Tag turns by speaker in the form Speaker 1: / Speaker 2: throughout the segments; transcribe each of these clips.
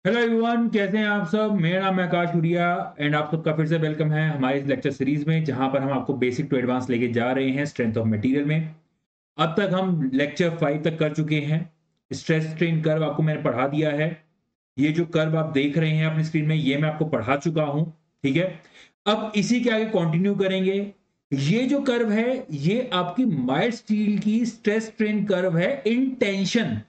Speaker 1: Hello everyone, कैसे हैं आप सब। मेरा नाम है आकाश उरिया एंड आप सबका फिर से वेलकम है हमारे इस लेक्चर सीरीज में, जहां पर हम आपको बेसिक टू एडवांस लेके जा रहे हैं स्ट्रेंथ ऑफ मटेरियल में। अब तक हम लेक्चर 5 तक कर चुके हैं। स्ट्रेस स्ट्रेन कर्व आपको मैंने पढ़ा दिया है। ये जो कर्व आप देख रहे हैं अपनी स्क्रीन में, ये मैं आपको पढ़ा चुका हूं। ठीक है, अब इसी के आगे कंटिन्यू करेंगे। ये जो कर्व है, ये आपकी माइल्ड स्टील की स्ट्रेस स्ट्रेन कर्व है इन टेंशन।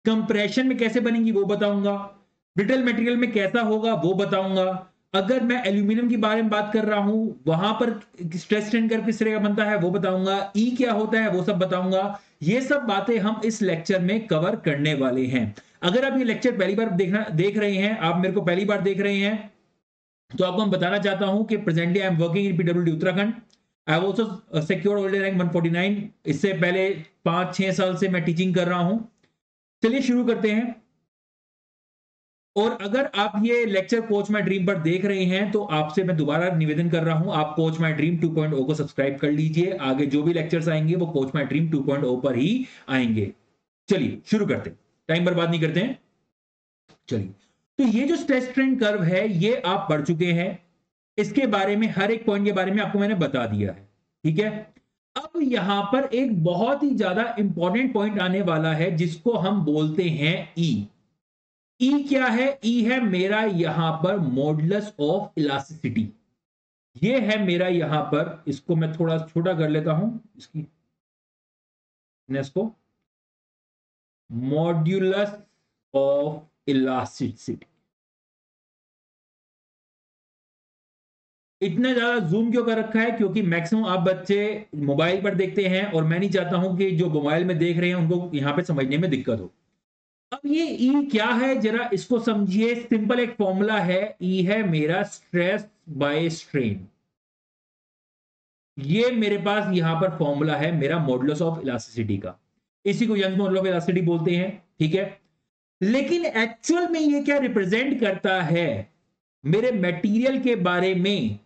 Speaker 1: कंप्रेशन में कैसे बनेगी वो बताऊंगा, ब्रिटल मटेरियल में कैसा होगा वो बताऊंगा। अगर मैं एल्यूमिनियम के बारे में बात कर रहा हूं, वहां पर स्ट्रेस स्ट्रेन कर्व किस तरह का बनता है वो बताऊंगा, ई क्या होता है वो सब बताऊंगा। ये सब बातें हम इस लेक्चर में कवर करने वाले हैं। अगर आप ये लेक्चर पहली बार देख रहे हैं, आप मेरे को पहली बार देख रहे हैं, तो आपको मैं बताना चाहता हूं कि presently I am working in PWD Uttarakhand. I have also secured holder rank 149। इससे पहले 5-6 साल से मैं टीचिंग कर रहा हूं। चलिए शुरू करते हैं। और अगर आप ये लेक्चर कोच माय ड्रीम पर देख रहे हैं, तो आपसे मैं दोबारा निवेदन कर रहा हूं, आप कोच माय ड्रीम 2.0 को सब्सक्राइब कर लीजिए। आगे जो भी लेक्चर्स आएंगे वो कोच माय ड्रीम 2.0 पर ही आएंगे। चलिए शुरू करते हैं, टाइम बर्बाद नहीं करते हैं। चलिए, तो ये जो स्ट्रेस स्ट्रेन कर्व है, ये आप पढ़ चुके हैं। इसके बारे में हर एक पॉइंट के बारे में आपको मैंने बता दिया है। ठीक है, अब यहां पर एक बहुत ही ज्यादा इंपॉर्टेंट पॉइंट आने वाला है, जिसको हम बोलते हैं ई। ई क्या है? ई है मेरा यहां पर मॉडुलस ऑफ इलास्टिसिटी। ये है मेरा यहां पर, इसको मैं थोड़ा छोटा कर लेता हूं, इसकी को, मॉड्यूलस ऑफ इलास्टिसिटी। इतना ज्यादा जूम क्यों कर रखा है? क्योंकि मैक्सिमम आप बच्चे मोबाइल पर देखते हैं और मैं नहीं चाहता हूं कि जो मोबाइल में देख रहे हैं उनको यहां पे समझने में दिक्कत हो। अब ये ई क्या है, जरा इसको समझिए। सिंपल एक फॉर्मूला है, ई है मेरा स्ट्रेस बाय स्ट्रेन। ये मेरे पास यहां पर फॉर्मूला है मेरा मॉडुलस ऑफ इलास्टिसिटी का। इसी को यंग मॉडुलस ऑफ इलास्टिसिटी बोलते हैं। ठीक है, लेकिन एक्चुअल में ये क्या रिप्रेजेंट करता है मेरे मटेरियल के बारे में,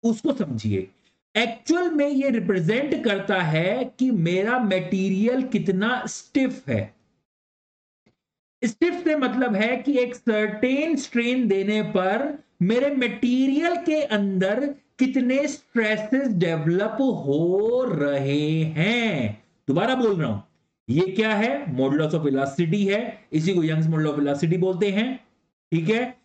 Speaker 1: उसको समझिए। एक्चुअल में ये रिप्रेजेंट करता है कि मेरा मटेरियल कितना स्टिफ है। स्टिफ से मतलब है कि एक सर्टेन स्ट्रेन देने पर मेरे मटेरियल के अंदर कितने स्ट्रेसेस डेवलप हो रहे हैं। दोबारा बोल रहा हूं, ये क्या है? मॉडुलस ऑफ इलास्टिसिटी है। इसी को यंग्स मॉडुलस ऑफ इलास्टिसिटी बोलते हैं। ठीक है,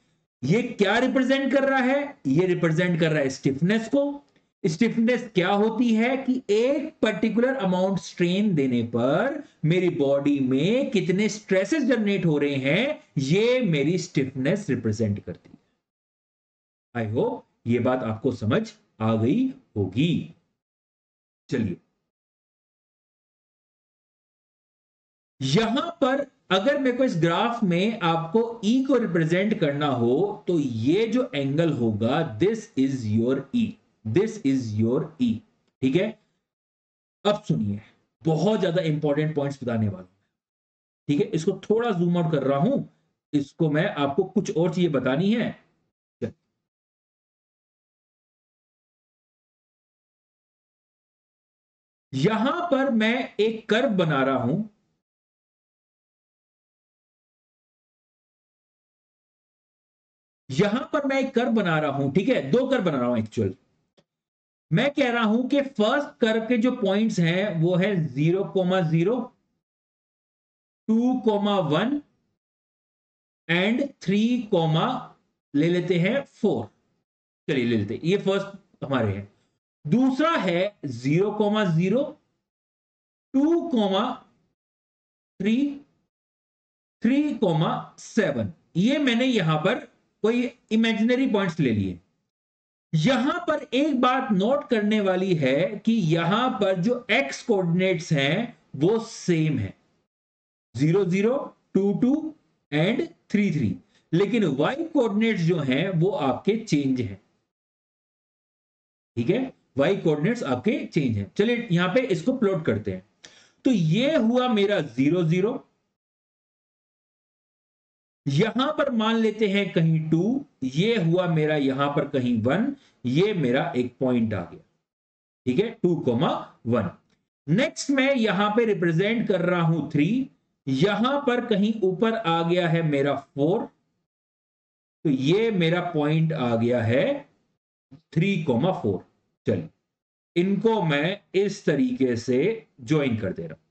Speaker 1: ये क्या रिप्रेजेंट कर रहा है? ये रिप्रेजेंट कर रहा है स्टिफनेस को। स्टिफनेस क्या होती है कि एक पर्टिकुलर अमाउंट स्ट्रेन देने पर मेरी बॉडी में कितने स्ट्रेसेस जनरेट हो रहे हैं, ये मेरी स्टिफनेस रिप्रेजेंट करती है। आई होप ये बात आपको समझ आ गई होगी। चलिए, यहां पर अगर मेरे को इस ग्राफ में आपको ई को रिप्रेजेंट करना हो, तो ये जो एंगल होगा, this is your E. This is your E. ठीक है, अब सुनिए, बहुत ज्यादा इंपॉर्टेंट पॉइंट्स बताने वाला हूं। ठीक है, इसको थोड़ा जूम आउट कर रहा हूं। इसको मैं आपको कुछ और चीजें बतानी है। यहां पर मैं एक कर्व बना रहा हूं। यहां पर मैं एक कर्व बना रहा हूं। ठीक है, दो कर्व बना रहा हूं एक्चुअल। मैं कह रहा हूं कि फर्स्ट कर्व के जो पॉइंट्स हैं वो है 0,0, 2,1 एंड 3, ले लेते हैं 4। चलिए ले लेते हैं, ये फर्स्ट हमारे हैं। दूसरा है 0,0, 2,3, 3,7। ये मैंने यहां पर कोई इमेजिनरी पॉइंट्स ले लिए। यहां पर एक बात नोट करने वाली है कि यहां पर जो एक्स कोऑर्डिनेट्स हैं वो सेम है, 0,0, 2,2 एंड 3,3। लेकिन वाई कोऑर्डिनेट्स जो हैं वो आपके चेंज हैं। ठीक है, वाई कोऑर्डिनेट्स आपके चेंज हैं। चलिए यहां पे इसको प्लॉट करते हैं। तो ये हुआ मेरा 0,0। यहां पर मान लेते हैं कहीं 2। ये हुआ मेरा यहां पर कहीं 1। ये मेरा एक पॉइंट आ गया। ठीक है, 2,1। नेक्स्ट मैं यहां पे रिप्रेजेंट कर रहा हूं 3। यहां पर कहीं ऊपर आ गया है मेरा 4। तो ये मेरा पॉइंट आ गया है 3,4। चलिए इनको मैं इस तरीके से ज्वाइन कर दे रहा हूं।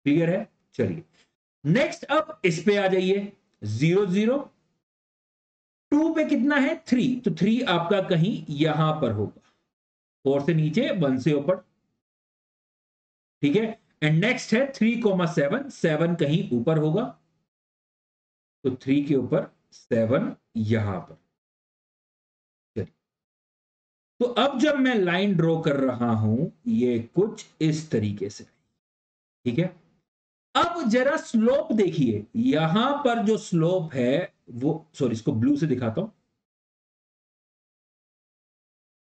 Speaker 1: क्लियर है? चलिए नेक्स्ट अब इस पे आ जाइए। 0 0 2 पे कितना है? 3, तो 3 आपका कहीं यहां पर होगा, 4 से नीचे 1 से ऊपर। ठीक है, एंड नेक्स्ट है 3,7, 7 कहीं ऊपर होगा, तो 3 के ऊपर 7 यहां पर। चलिए तो अब जब मैं लाइन ड्रॉ कर रहा हूं ये कुछ इस तरीके से। ठीक है, अब जरा स्लोप देखिए, यहां पर जो स्लोप है वो, सॉरी इसको ब्लू से दिखाता हूं,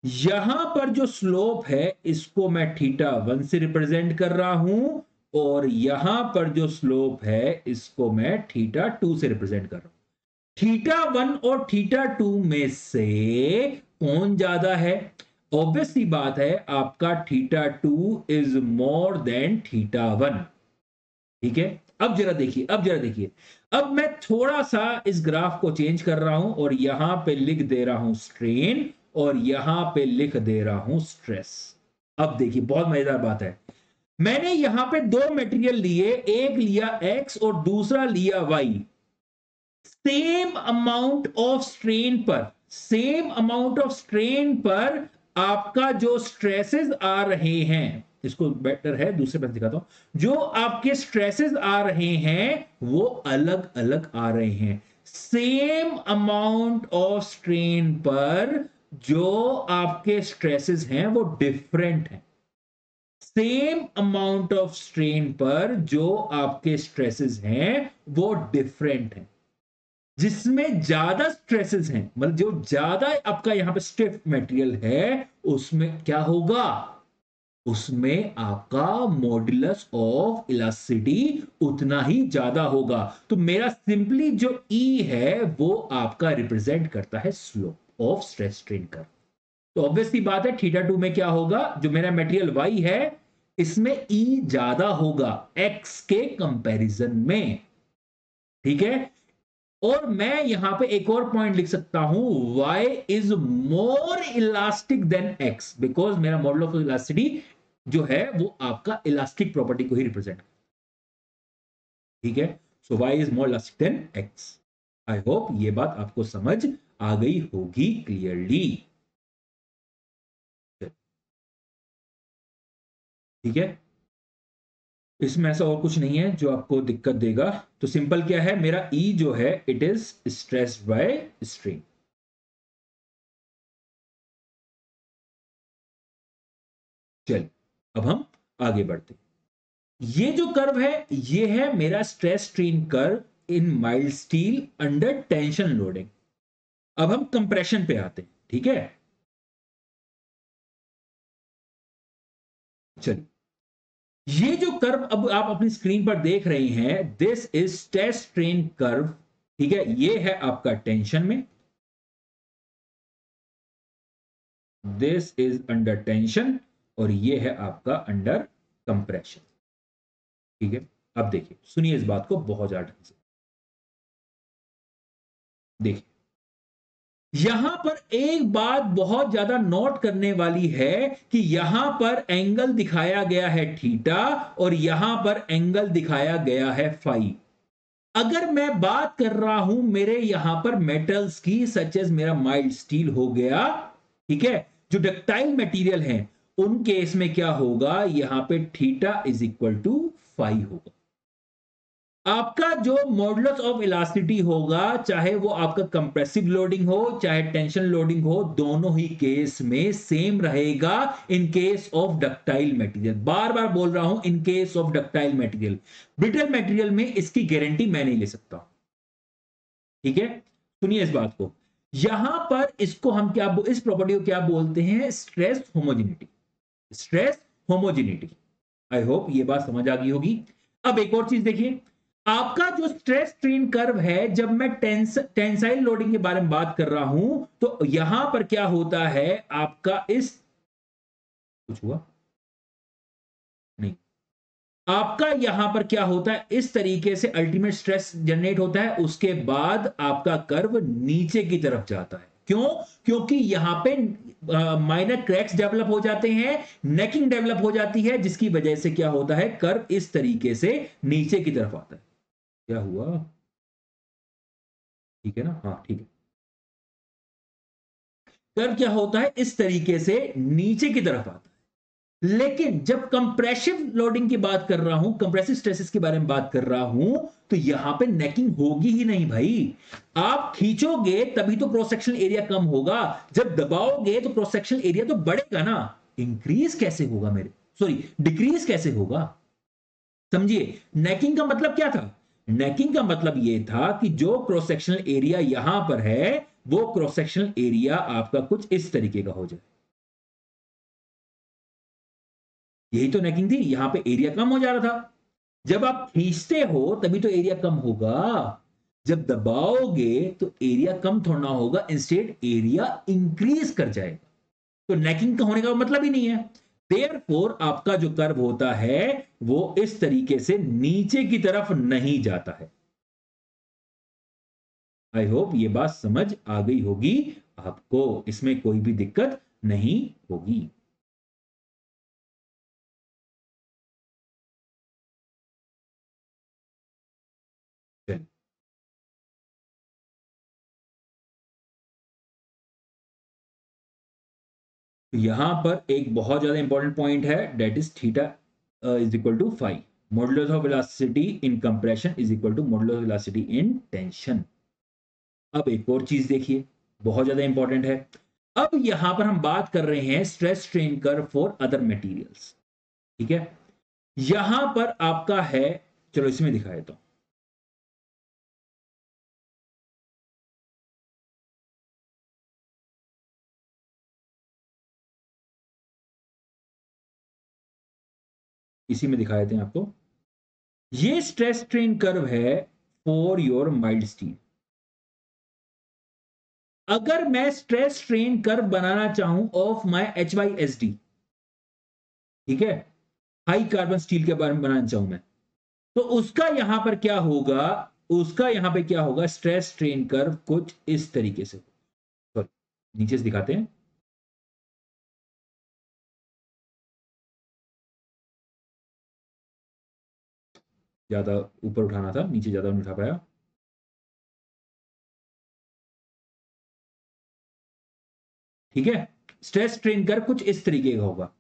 Speaker 1: यहां पर जो स्लोप है इसको मैं θ1 से रिप्रेजेंट कर रहा हूं, और यहां पर जो स्लोप है इसको मैं θ2 से रिप्रेजेंट कर रहा हूं। θ1 और θ2 में से कौन ज्यादा है? ऑब्वियस सी बात है, आपका θ2 इज मोर देन θ1। ठीक है, अब जरा देखिए, अब जरा देखिए, अब मैं थोड़ा सा इस ग्राफ को चेंज कर रहा हूं और यहां पे लिख दे रहा हूं स्ट्रेन, और यहां पे लिख दे रहा हूं स्ट्रेस। अब देखिए बहुत मजेदार बात है, मैंने यहां पे दो मटेरियल लिए, एक लिया एक्स और दूसरा लिया Y. Same amount of strain पर, सेम अमाउंट ऑफ स्ट्रेन पर आपका जो स्ट्रेसेस आ रहे हैं, इसको बेटर है दूसरे पर दिखाता हूं, जो आपके स्ट्रेसेस आ रहे हैं वो अलग अलग आ रहे हैं। सेम अमाउंट ऑफ स्ट्रेन पर जो आपके स्ट्रेसेस हैं वो डिफरेंट हैं। सेम अमाउंट ऑफ स्ट्रेन पर जो आपके स्ट्रेसेस हैं वो डिफरेंट हैं। जिसमें ज्यादा स्ट्रेसेस हैं, मतलब जो ज्यादा आपका यहां पे स्टिफ मटेरियल है, उसमें क्या होगा? उसमें आपका मॉड्यूलस ऑफ इलास्टिसिटी उतना ही ज्यादा होगा। तो मेरा सिंपली जो ई है वो आपका रिप्रेजेंट करता है slope of stress strain curve. तो ऑब्वियसली बात है θ2 में क्या होगा, जो मेरा मटेरियल वाई है इसमें ई ज्यादा होगा एक्स के कंपैरिजन में। ठीक है, और मैं यहां पे एक और पॉइंट लिख सकता हूं, y is more elastic than x, because मेरा मॉडल ऑफ इलास्टिसिटी जो है वो आपका इलास्टिक प्रॉपर्टी को ही रिप्रेजेंट। ठीक है, so y is more elastic than x। I hope ये बात आपको समझ आ गई होगी क्लियरली। ठीक है, इसमें ऐसा और कुछ नहीं है जो आपको दिक्कत देगा। तो सिंपल क्या है, मेरा E जो है it is stressed by strain. चल अब हम आगे बढ़ते हैं। ये जो कर्व है ये है मेरा स्ट्रेस स्ट्रेन कर्व इन mild steel under tension loading. अब हम कंप्रेशन पे आते हैं। ठीक है, चलिए ये जो कर्व अब आप अपनी स्क्रीन पर देख रहे हैं, this is stress strain curve. ठीक है, ये है आपका टेंशन में, दिस इज अंडर टेंशन, और ये है आपका अंडर कंप्रेशन। ठीक है, अब देखिए सुनिए इस बात को बहुत ज्यादा ढंग से देखिए, यहां पर एक बात बहुत ज्यादा नोट करने वाली है कि यहां पर एंगल दिखाया गया है थीटा और यहां पर एंगल दिखाया गया है फाई। अगर मैं बात कर रहा हूं मेरे यहां पर मेटल्स की, सच एज मेरा माइल्ड स्टील हो गया, ठीक है, जो डक्टाइल मटेरियल है, उन केस में क्या होगा, यहां पे theta is equal to phi होगा। आपका जो मॉडुलस ऑफ इलास्टिसिटी होगा, चाहे वो आपका कंप्रेसिव लोडिंग हो चाहे टेंशन लोडिंग हो, दोनों ही केस में सेम रहेगा in case of ductile material. बार बार बोल रहा हूं, in case of ductile material. Brittle material में इसकी गारंटी मैं नहीं ले सकता। ठीक है, सुनिए इस बात को, यहां पर इसको हम क्या, इस प्रॉपर्टी को क्या बोलते हैं, स्ट्रेस होमोजेनिटी। Stress homogeneity. आई होप ये बात समझ आ गई होगी। अब एक और चीज देखिए, आपका जो स्ट्रेस स्ट्रेन कर्व है, जब मैं टेंसाइल लोडिंग के बारे में बात कर रहा हूं, तो यहां पर क्या होता है आपका, इस कुछ हुआ नहीं, आपका यहां पर क्या होता है, इस तरीके से अल्टीमेट स्ट्रेस जनरेट होता है, उसके बाद आपका कर्व नीचे की तरफ जाता है। क्यों? क्योंकि यहां पे माइनर क्रैक्स डेवलप हो जाते हैं, नेकिंग डेवलप हो जाती है, जिसकी वजह से क्या होता है, कर्व इस तरीके से नीचे की तरफ आता है। क्या हुआ? ठीक है ना? हाँ, ठीक है। कर्व क्या होता है, इस तरीके से नीचे की तरफ आता है। लेकिन जब कंप्रेसिव लोडिंग की बात कर रहा हूं, कंप्रेसिव स्ट्रेसेस के बारे में बात कर रहा हूं, तो यहां पे नेकिंग होगी ही नहीं भाई। आप खींचोगे तभी तो क्रॉस सेक्शनल एरिया कम होगा, जब दबाओगे तो क्रॉस सेक्शनल एरिया तो बढ़ेगा ना। इंक्रीज कैसे होगा मेरे, सॉरी, डिक्रीज कैसे होगा? समझिए, नेकिंग का मतलब क्या था? नेकिंग का मतलब यह था कि जो क्रॉस सेक्शनल एरिया यहां पर है, वो क्रॉस सेक्शनल एरिया आपका कुछ इस तरीके का हो जाए। यही तो नेकिंग थी, यहां पे एरिया कम हो जा रहा था। जब आप खींचते हो तभी तो एरिया कम होगा, जब दबाओगे तो एरिया कम थोड़ा ना होगा, इंस्टेड एरिया इंक्रीज कर जाएगा। तो नेकिंग का होने का मतलब ही नहीं है। देयरफॉर आपका जो कर्व होता है वो इस तरीके से नीचे की तरफ नहीं जाता है। आई होप ये बात समझ आ गई होगी आपको, इसमें कोई भी दिक्कत नहीं होगी। चलिए, तो यहां पर एक बहुत ज्यादा इंपॉर्टेंट पॉइंट है, that is theta is equal to five. Modulus of velocity in compression is equal to modulus of velocity in tension. अब एक और चीज देखिए, बहुत ज्यादा इंपॉर्टेंट है। अब यहां पर हम बात कर रहे हैं stress strain curve for other materials. ठीक है, यहां पर आपका है, चलो इसमें दिखा देता हूं। इसी में दिखा देते हैं आपको। ये स्ट्रेस स्ट्रेन कर्व है फॉर योर माइल्ड स्टील। अगर मैं स्ट्रेस स्ट्रेन कर्व बनाना चाहूं ऑफ माई HYSD, ठीक है, हाई कार्बन स्टील के बारे में बनाना चाहूं मैं, तो उसका यहां पर क्या होगा, उसका यहां पे क्या होगा, स्ट्रेस स्ट्रेन कर्व कुछ इस तरीके से। सॉरी, नीचे से दिखाते हैं। ज्यादा ऊपर उठाना था, नीचे ज्यादा नहीं उठा पाया। ठीक है, स्ट्रेस स्ट्रेन कर्व कुछ इस तरीके का होगा,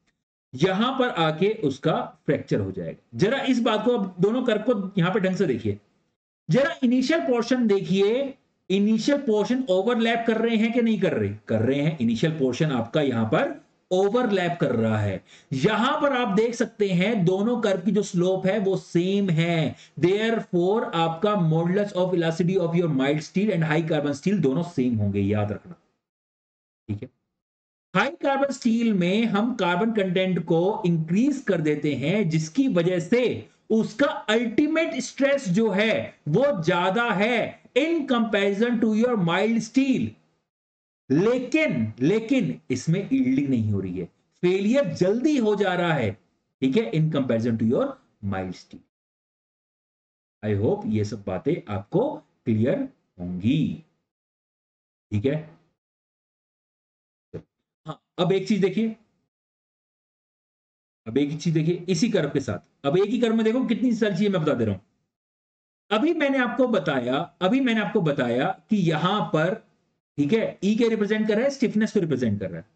Speaker 1: यहां पर आके उसका फ्रैक्चर हो जाएगा। जरा इस बात को, अब दोनों कर्व को यहां पे ढंग से देखिए। जरा इनिशियल पोर्शन देखिए, इनिशियल पोर्शन ओवरलैप कर रहे हैं कि नहीं कर रहे? कर रहे हैं। इनिशियल पोर्शन आपका यहां पर ओवरलैप कर रहा है। यहां पर आप देख सकते हैं दोनों कर्व की जो स्लोप है वो सेम है। देयर फोर आपका modulus of elasticity of your mild steel and high carbon steel दोनों सेम होंगे, याद रखना। ठीक है, हाई कार्बन स्टील में हम कार्बन कंटेंट को इंक्रीज कर देते हैं, जिसकी वजह से उसका अल्टीमेट स्ट्रेस जो है वो ज्यादा है in comparison to your mild steel. लेकिन इसमें यील्डिंग नहीं हो रही है, फेलियर जल्दी हो जा रहा है। ठीक है, in comparison to your mild steel. I hope ये सब बातें आपको क्लियर होंगी। ठीक है, हाँ, अब एक चीज देखिए, अब एक ही चीज देखिए इसी कर्व के साथ, अब एक ही कर्व में देखो कितनी सारी चीजें मैं बता दे रहा हूं। अभी मैंने आपको बताया कि यहां पर, ठीक है, ई क्या रिप्रेजेंट कर रहा है, स्टिफनेस को रिप्रेजेंट कर रहा है।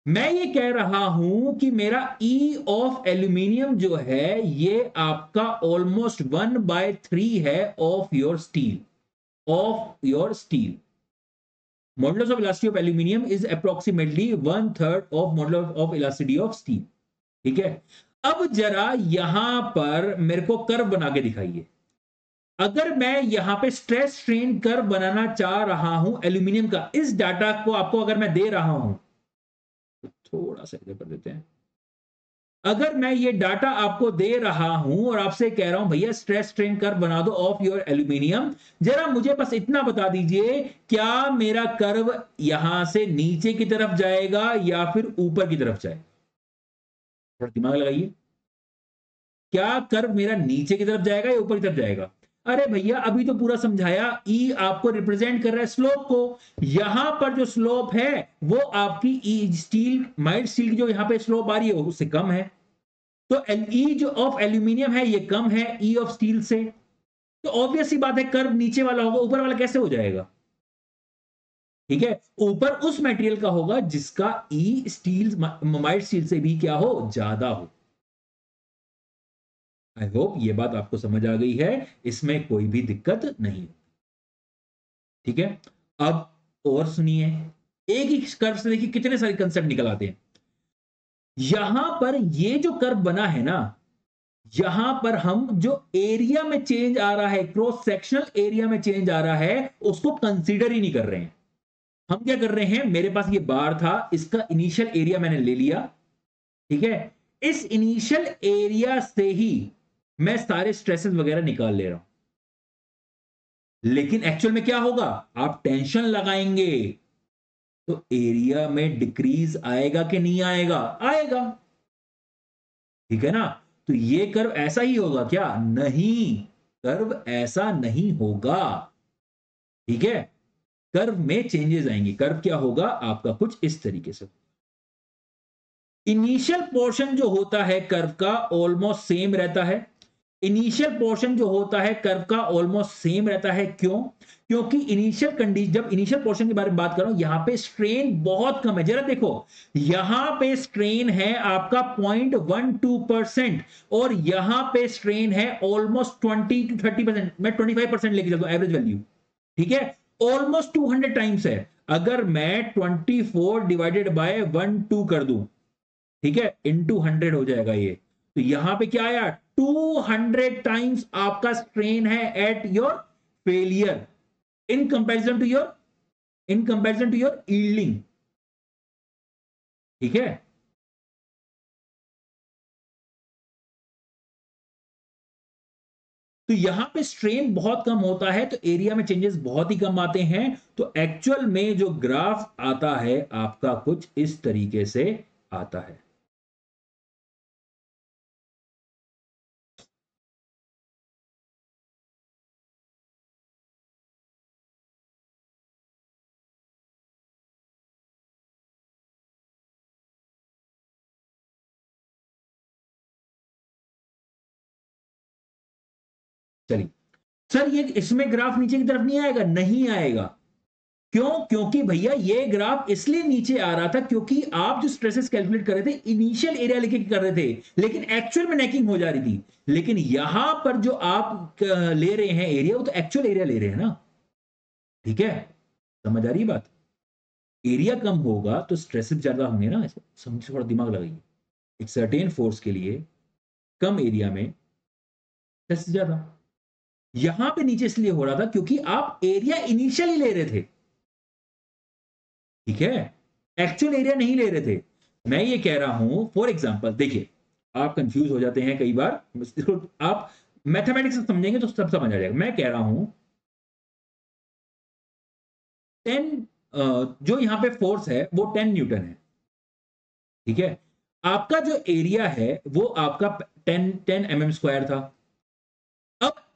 Speaker 1: मैं ये कह रहा हूं कि मेरा ई ऑफ एल्यूमिनियम जो है ये आपका ऑलमोस्ट 1/3 है of your steel, of your steel. Modulus of elasticity of aluminium is approximately 1/3 of modulus of elasticity of steel. ठीक है, अब जरा यहां पर मेरे को कर्व बना के दिखाइए। अगर मैं यहां पे स्ट्रेस स्ट्रेन कर्व बनाना चाह रहा हूं एल्यूमिनियम का, इस डाटा को आपको अगर मैं दे रहा हूं, तो थोड़ा सा इधर कर देते हैं। अगर मैं ये डाटा आपको दे रहा हूं और आपसे कह रहा हूं भैया स्ट्रेस स्ट्रेन कर्व बना दो ऑफ योर एल्यूमिनियम, जरा मुझे बस इतना बता दीजिए, क्या मेरा कर्व यहां से नीचे की तरफ जाएगा या फिर ऊपर की तरफ जाएगा? थोड़ा दिमाग लगाइए। क्या कर्व मेरा नीचे की तरफ जाएगा या ऊपर की तरफ जाएगा? अरे भैया अभी तो पूरा समझाया, ई आपको रिप्रेजेंट कर रहा है स्लोप को। यहां पर जो स्लोप है वो आपकी ई स्टील, माइल्ड स्टील की जो यहां पे स्लोप आ रही है वो उससे कम है। तो ई जो ऑफ एल्यूमिनियम है ये कम है ई ऑफ स्टील से। तो ऑब्वियस सी बात है कर्व नीचे वाला होगा, ऊपर वाला कैसे हो जाएगा? ठीक है, ऊपर उस मटेरियल का होगा जिसका ई स्टील, माइल्ड स्टील से भी क्या हो, ज्यादा हो। आई होप ये बात आपको समझ आ गई है, इसमें कोई भी दिक्कत नहीं। ठीक है, अब और सुनिए, एक ही कर्व से देखिए कितने सारे कंसेप्ट निकल आते हैं। यहां पर ये जो कर्व बना है ना, यहां पर हम जो एरिया में चेंज आ रहा है, क्रॉस सेक्शनल एरिया में चेंज आ रहा है, उसको कंसीडर ही नहीं कर रहे हैं। हम क्या कर रहे हैं, मेरे पास ये बार था, इसका इनिशियल एरिया मैंने ले लिया। ठीक है, इस इनिशियल एरिया से ही मैं सारे स्ट्रेसेस वगैरह निकाल ले रहा हूं। लेकिन एक्चुअल में क्या होगा, आप टेंशन लगाएंगे तो एरिया में डिक्रीज आएगा कि नहीं आएगा? आएगा। ठीक है ना? तो ये कर्व ऐसा ही होगा क्या? नहीं, कर्व ऐसा नहीं होगा। ठीक है, कर्व में चेंजेस आएंगे। कर्व क्या होगा आपका, कुछ इस तरीके से। इनिशियल पोर्शन जो होता है कर्व का ऑलमोस्ट सेम रहता है। इनिशियल पोर्शन जो होता है कर्व का ऑलमोस्ट सेम रहता है। क्यों? क्योंकि इनिशियल कंडीशन, जब इनिशियल पोर्शन के बारे में बात कर रहा हूं, यहां पे स्ट्रेन बहुत कम है। जरा देखो, यहां पे स्ट्रेन है आपका 0.12% और यहां पे स्ट्रेन है ऑलमोस्ट 20 to 30%। मैं 25% लेके चलता हूं एवरेज वैल्यू। ठीक है, ऑलमोस्ट 200 टाइम्स है। अगर मैं 24 डिवाइडेड बाय 12 कर दूं, ठीक है, इंटू 100 हो जाएगा ये। तो यहां पे क्या आया, 200 टाइम्स आपका स्ट्रेन है at your failure in comparison to your, in comparison to your yielding. ठीक है, तो यहां पे स्ट्रेन बहुत कम होता है तो एरिया में चेंजेस बहुत ही कम आते हैं। तो एक्चुअल में जो ग्राफ आता है आपका कुछ इस तरीके से आता है। चलिए सर, ये इसमें ग्राफ नीचे की तरफ नहीं आएगा? नहीं आएगा। क्यों? क्योंकि भैया ये ग्राफ इसलिए नीचे आ रहा था क्योंकि आप जो स्ट्रेसेस कैलकुलेट कर रहे थे इनिशियल एरिया लेके कर रहे थे, लेकिन एक्चुअल में नेकिंग हो जा रही थी। लेकिन यहां पर जो आप ले रहे हैं एरिया, वो तो एक्चुअल एरिया ले रहे हैं ना। ठीक है, समझ आ रही है बात? एरिया कम होगा तो स्ट्रेसेस ज्यादा होंगे ना, समझ, थोड़ा दिमाग लगाइए। एक सर्टेन फोर्स के लिए कम एरिया में स्ट्रेस ज्यादा। यहां पे नीचे इसलिए हो रहा था क्योंकि आप एरिया इनिशियली ले रहे थे। ठीक है, एक्चुअल एरिया नहीं ले रहे थे। मैं ये कह रहा हूं, फॉर एग्जांपल देखिए, आप कंफ्यूज हो जाते हैं कई बार, आप मैथमेटिक्स से समझेंगे तो सब समझ आ जाएगा। मैं कह रहा हूं 10, जो यहां पे फोर्स है वो 10 न्यूटन है। ठीक है, आपका जो एरिया है वो आपका 10 mm² था।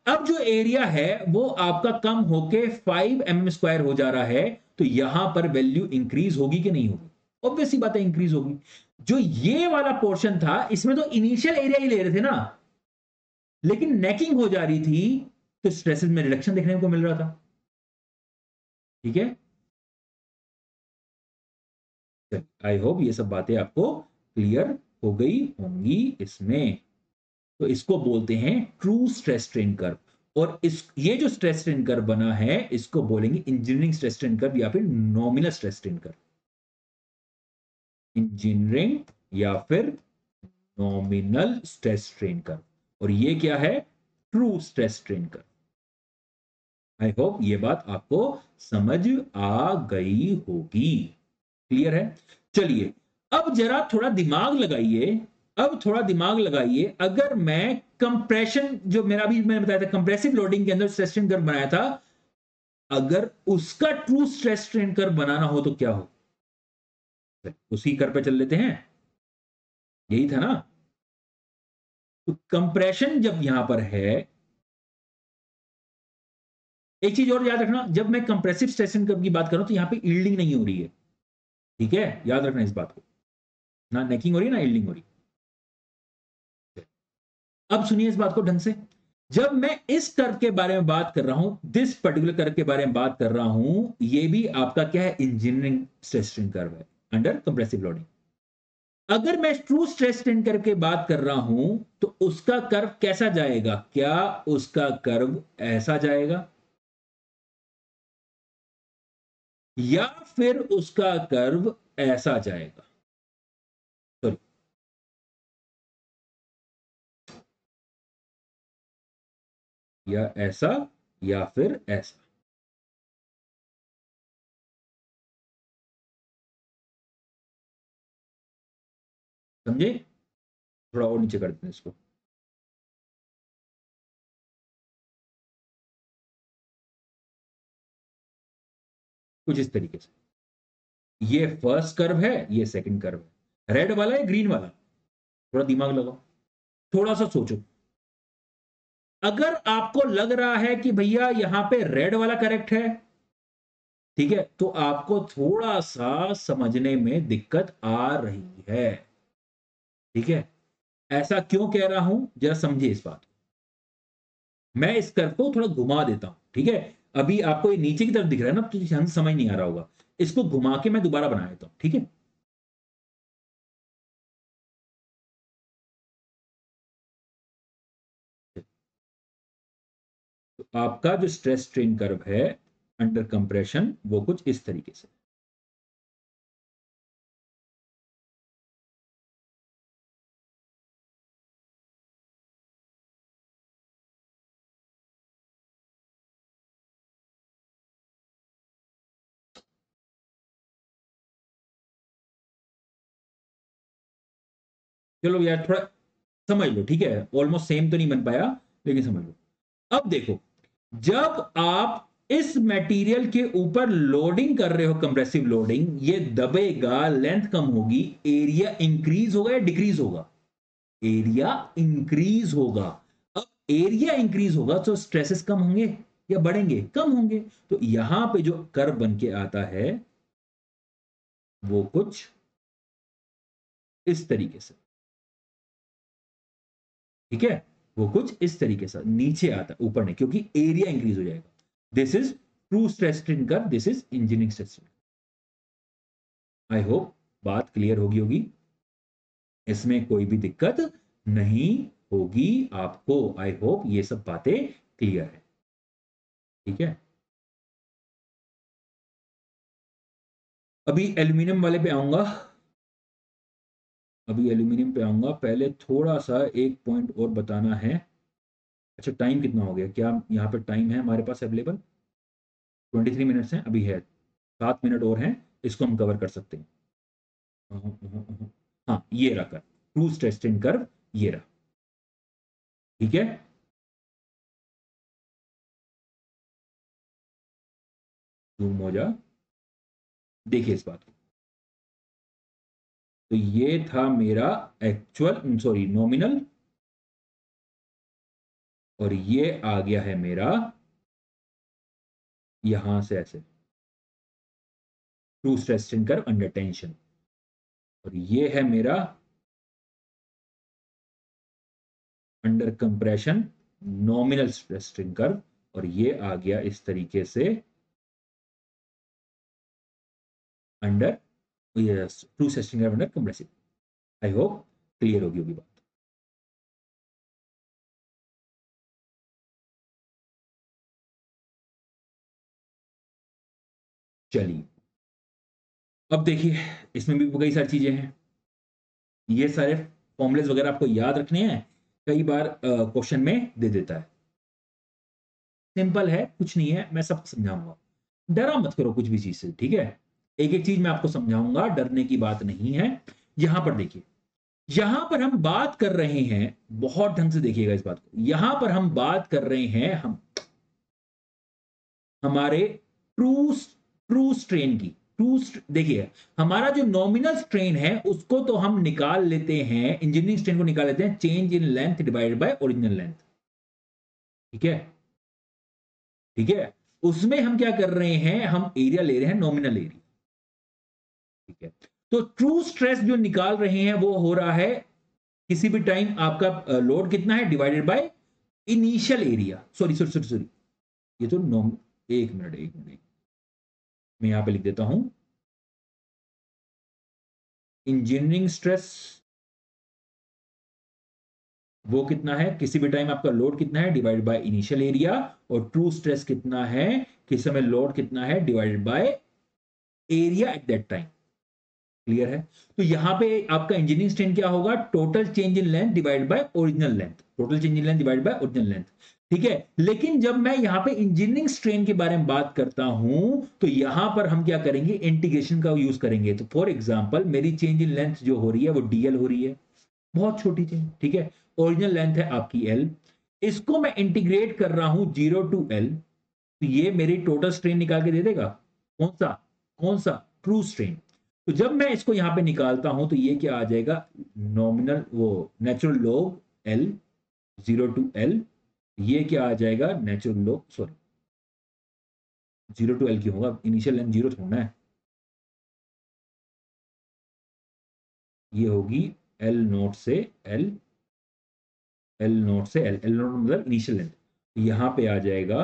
Speaker 1: अब जो एरिया है वो आपका कम होके 5 mm² हो जा रहा है। तो यहां पर वैल्यू इंक्रीज होगी कि नहीं होगी? ऑब्वियस सी बात है, इंक्रीज होगी। जो ये वाला पोर्शन था इसमें तो इनिशियल एरिया ही ले रहे थे ना, लेकिन नेकिंग हो जा रही थी तो स्ट्रेसेस में रिडक्शन देखने को मिल रहा था। ठीक है, आई होप ये सब बातें आपको क्लियर हो गई होंगी इसमें। तो इसको बोलते हैं ट्रू स्ट्रेस स्ट्रेन कर्व। और इस ये जो स्ट्रेस स्ट्रेन कर्व बना है इसको बोलेंगे इंजीनियरिंग स्ट्रेस स्ट्रेन कर्व या फिर nominal stress strain curve. Engineering या फिर नॉमिनल स्ट्रेस स्ट्रेन कर्व। और ये क्या है, ट्रू स्ट्रेस स्ट्रेन कर्व। आई होप ये बात आपको समझ आ गई होगी। क्लियर है? चलिए, अब जरा थोड़ा दिमाग लगाइए। अब थोड़ा दिमाग लगाइए, अगर मैं कंप्रेशन, जो मेरा भी मैंने बताया था कंप्रेसिव लोडिंग के अंदर स्ट्रेस स्ट्रेन कर्व बनाया था, अगर उसका ट्रू स्ट्रेस स्ट्रेन कर्व बनाना हो तो क्या हो? उसी कर्व पे चल लेते हैं, यही था ना। तो कंप्रेशन जब यहां पर है, एक चीज और याद रखना, जब मैं कंप्रेसिव स्ट्रेस की बात कर रहा हूं तो यहां पे यील्डिंग नहीं हो रही है, ठीक है, याद रखना इस बात को, ना नेकिंग हो रही है ना यील्डिंग हो रही है। अब सुनिए इस बात को ढंग से, जब मैं इस कर्व के बारे में बात कर रहा हूं, दिस पर्टिकुलर कर्व के बारे में बात कर रहा हूं, ये भी आपका क्या है, इंजीनियरिंग स्ट्रेस स्ट्रेन कर्व है अंडर कंप्रेसिव लोडिंग। अगर मैं ट्रू स्ट्रेस स्ट्रेन कर्व की बात कर रहा हूं तो उसका कर्व कैसा जाएगा, क्या उसका कर्व ऐसा जाएगा, या फिर उसका कर्व ऐसा जाएगा, सॉरी, या ऐसा या फिर ऐसा। समझे, थोड़ा और नीचे करते हैं इसको, कुछ इस तरीके से, ये फर्स्ट कर्व है, ये सेकंड कर्व है, रेड वाला है ग्रीन वाला, थोड़ा दिमाग लगाओ, थोड़ा सा सोचो। अगर आपको लग रहा है कि भैया यहां पे रेड वाला करेक्ट है, ठीक है, तो आपको थोड़ा सा समझने में दिक्कत आ रही है, ठीक है। ऐसा क्यों कह रहा हूं, जरा समझिए इस बात को। मैं इस कर्व को थोड़ा घुमा देता हूं, ठीक है। अभी आपको ये नीचे की तरफ दिख रहा है ना, तो ध्यान से समझ नहीं आ रहा होगा, इसको घुमा के मैं दोबारा बना देता हूं, ठीक है। तो आपका जो स्ट्रेस स्ट्रेन कर्व है अंडर कंप्रेशन, वो कुछ इस तरीके से, चलो यार थोड़ा समझ लो, ठीक है, ऑलमोस्ट सेम तो नहीं बन पाया, लेकिन समझ लो। अब देखो, जब आप इस मटेरियल के ऊपर लोडिंग कर रहे हो, कंप्रेसिव लोडिंग, ये दबेगा, लेंथ कम होगी, एरिया इंक्रीज होगा या डिक्रीज होगा, एरिया इंक्रीज होगा। अब एरिया इंक्रीज होगा तो स्ट्रेसेस कम होंगे या बढ़ेंगे, कम होंगे। तो यहां पे जो कर्व बन के आता है वो कुछ इस तरीके से, ठीक है, वो कुछ इस तरीके से नीचे आता है, ऊपर नहीं, क्योंकि एरिया इंक्रीज हो जाएगा। This is true stress strain curve, this is engineering stress. I hope बात क्लियर होगी, इसमें कोई भी दिक्कत नहीं होगी आपको। आई होप ये सब बातें क्लियर है, ठीक है। अभी एल्यूमिनियम वाले पे आऊंगा, अभी एल्यूमिनियम पे आऊंगा, पहले थोड़ा सा एक पॉइंट और बताना है। अच्छा, टाइम कितना हो गया, क्या यहाँ पे टाइम है हमारे पास अवेलेबल? 23 मिनट्स हैं अभी, है 7 मिनट और हैं, इसको हम कवर कर सकते हैं। हाँ, ये रहा कर ट्रू स्ट्रेस स्ट्रेन कर्व, ये रहा, ठीक है। जूम हो जा, देखिए इस बात को। तो ये था मेरा एक्चुअल, सॉरी, नॉमिनल, और ये आ गया है मेरा यहां से ऐसे, true stress strain curve under tension, और ये है मेरा under compression nominal stress strain curve, और ये आ गया इस तरीके से under true stress strain curve under compressive. I hope clear होगी बात। चलिए, अब देखिए, इसमें भी कई सारी चीजें हैं, ये सारे फॉर्मुलेस वगैरह आपको याद रखने हैं, कई बार क्वेश्चन में दे देता है। सिंपल है, कुछ नहीं है, मैं सब समझाऊंगा, डरा मत करो कुछ भी चीज से, ठीक है। एक एक चीज मैं आपको समझाऊंगा, डरने की बात नहीं है। यहां पर देखिए, यहां पर हम बात कर रहे हैं, बहुत ढंग से देखिएगा इस बात को, यहां पर हम बात कर रहे हैं हम हमारे ट्रू ट्रू स्ट्रेन की, ट्रू, देखिए हमारा जो नॉमिनल स्ट्रेन है उसको तो हम निकाल लेते हैं, इंजीनियरिंग स्ट्रेन को निकाल लेते हैं change in length divided by original length. ठीक है, ठीक है, उसमें हम क्या कर रहे हैं, हम एरिया ले रहे हैं नॉमिनल एरिया। ठीक है, तो ट्रू स्ट्रेस जो निकाल रहे हैं वो हो रहा है किसी भी टाइम आपका लोड कितना है divided by initial area, sorry sorry sorry sorry, ये तो नॉम, एक मिनट एक मिनट, मैं यहां पे लिख देता हूं, इंजीनियरिंग स्ट्रेस वो कितना है किसी भी टाइम आपका लोड कितना है डिवाइडेड बाय इनिशियल एरिया, और ट्रू स्ट्रेस कितना है किस समय लोड कितना है divided by area at that time. Clear है? तो यहां पे आपका इंजीनियरिंग स्ट्रेन क्या होगा, total change in length divide by original length, total change in length divide by original length. ठीक है, लेकिन जब मैं यहां पे इंजीनियरिंग स्ट्रेन के बारे में बात करता हूं तो यहां पर हम क्या करेंगे, इंटीग्रेशन का यूज करेंगे। तो फॉर एग्जांपल मेरी चेंज इन लेंथ जो हो रही है वो डीएल हो रही है, बहुत छोटी चेंज। ठीक है, ओरिजिनल लेंथ है आपकी एल, इसको मैं इंटीग्रेट कर रहा हूं 0 टू एल, तो ये मेरी टोटल स्ट्रेन निकाल के दे देगा। कौन सा, कौन सा, ट्रू स्ट्रेन। तो जब मैं इसको यहां पे निकालता हूं तो ये क्या आ जाएगा, नॉमिनल वो natural log L 0 to L, ये क्या आ जाएगा natural log, sorry 0 to L क्यों होगा, इनिशियल लेंथ 0 थोड़ा है, ये होगी एल नोट से एल, एल नोट से एल, एल नोट मतलब इनिशियल लेंथ, यहां पे आ जाएगा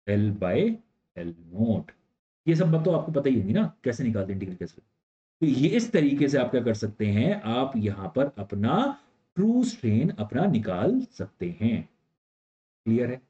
Speaker 1: एल बाय एल नोट। ये सब बात तो आपको पता ही होगी ना, कैसे निकालते हैं इंटीग्रल कैसे। तो ये इस तरीके से आप क्या कर सकते हैं, आप यहां पर अपना ट्रू स्ट्रेन अपना निकाल सकते हैं। क्लियर है?